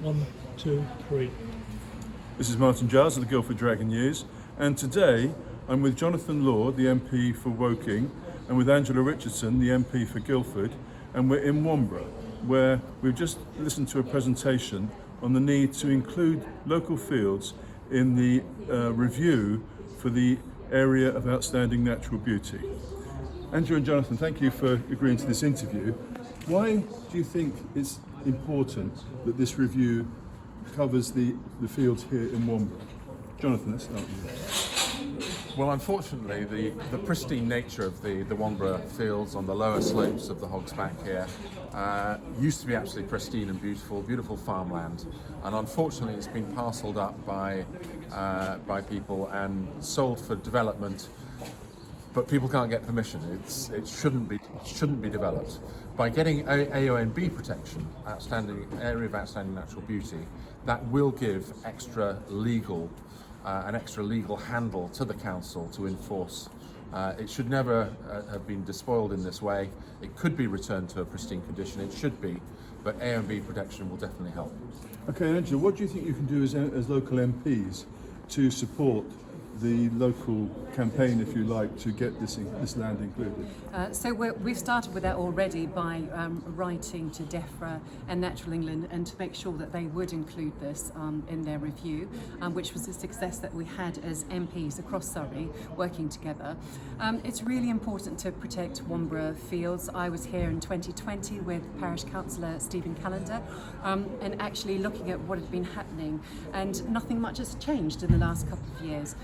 One, two, three. This is Martin Giles of the Guildford Dragon News, and today I'm with Jonathan Lord, the MP for Woking, and with Angela Richardson, the MP for Guildford, and we're in Wanborough, where we've just listened to a presentation on the need to include local fields in the review for the area of outstanding natural beauty. Angela and Jonathan, thank you for agreeing to this interview. Why do you think it's important that this review covers the fields here in Wanborough? Jonathan, let's start with you. Well, unfortunately, the pristine nature of the Wanborough Fields on the lower slopes of the Hog's Back here used to be absolutely pristine and beautiful farmland, and unfortunately it's been parcelled up by people and sold for development. But people can't get permission. It shouldn't be developed. By getting AONB protection, area of outstanding natural beauty, that will give an extra legal handle to the council to enforce. It should never have been despoiled in this way. It could be returned to a pristine condition. It should be, but AONB protection will definitely help. Okay, Angela, what do you think you can do as local MPs to support the local campaign, if you like, to get this land included? So we've started with that already by writing to DEFRA and Natural England and to make sure that they would include this in their review, which was a success that we had as MPs across Surrey working together. It's really important to protect Wanborough Fields. I was here in 2020 with Parish Councillor Stephen Callender and actually looking at what had been happening, and nothing much has changed in the last couple of years.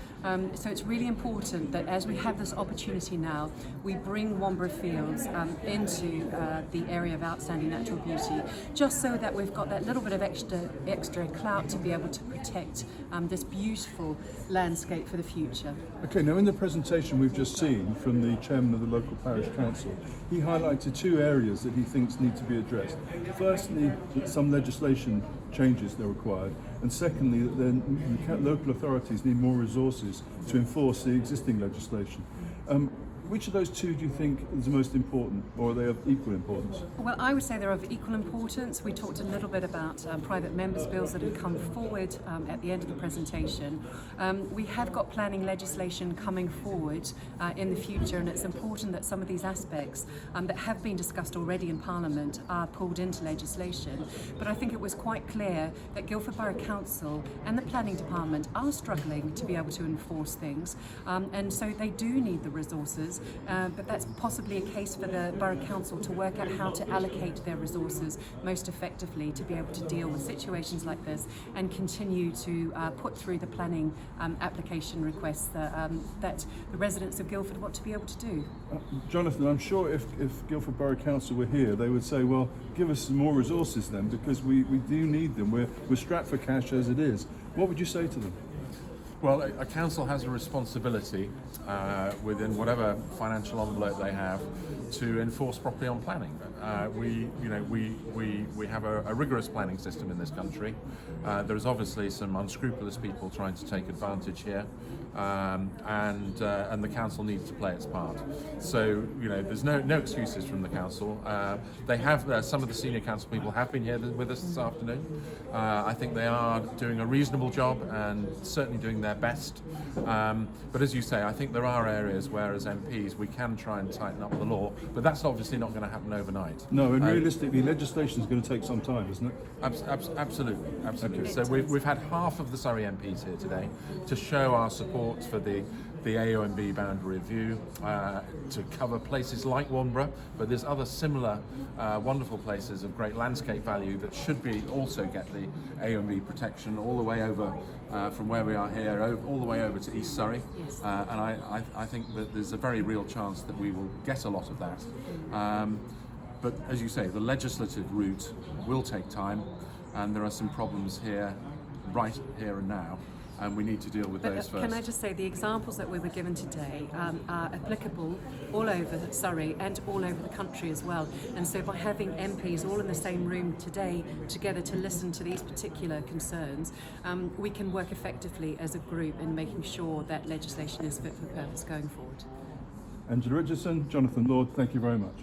So it's really important that as we have this opportunity now, we bring Wanborough Fields into the area of outstanding natural beauty, just so that we've got that little bit of extra clout to be able to protect this beautiful landscape for the future. Okay, now in the presentation we've just seen from the chairman of the local parish council, he highlighted two areas that he thinks need to be addressed. Firstly, that some legislation changes are required, and secondly, that then local authorities need more resources to enforce the existing legislation. Which of those two do you think is the most important, or are they of equal importance? Well, I would say they're of equal importance. We talked a little bit about private members' bills that have come forward at the end of the presentation. We have got planning legislation coming forward in the future, and it's important that some of these aspects that have been discussed already in Parliament are pulled into legislation. But I think it was quite clear that Guildford Borough Council and the Planning Department are struggling to be able to enforce things, and so they do need the resources. But that's possibly a case for the Borough Council to work out how to allocate their resources most effectively to be able to deal with situations like this and continue to put through the planning application requests that the residents of Guildford want to be able to do. Jonathan, I'm sure if Guildford Borough Council were here, they would say, well, give us some more resources then, because we do need them. We're strapped for cash as it is. What would you say to them? Well, a council has a responsibility within whatever financial envelope they have to enforce properly on planning. We have a rigorous planning system in this country. There is obviously some unscrupulous people trying to take advantage here, and the council needs to play its part. So there's no excuses from the council. They have some of the senior council people have been here with us this afternoon. I think they are doing a reasonable job and certainly doing their best. But as you say, I think there are areas where as MPs we can try and tighten up the law, but that's obviously not going to happen overnight. No, and realistically legislation is going to take some time, isn't it? Absolutely. Okay. So we've had half of the Surrey MPs here today to show our support for the AONB boundary review, to cover places like Wanborough, but there's other similar wonderful places of great landscape value that should also get the AONB protection all the way over from where we are here, all the way over to East Surrey. Yes. And I think that there's a very real chance that we will get a lot of that. But as you say, the legislative route will take time, and there are some problems right here and now, and we need to deal with those first. Can I just say, the examples that we were given today are applicable all over Surrey and all over the country as well. And so by having MPs all in the same room today together to listen to these particular concerns, we can work effectively as a group in making sure that legislation is fit for purpose going forward. Angela Richardson, Jonathan Lord, thank you very much.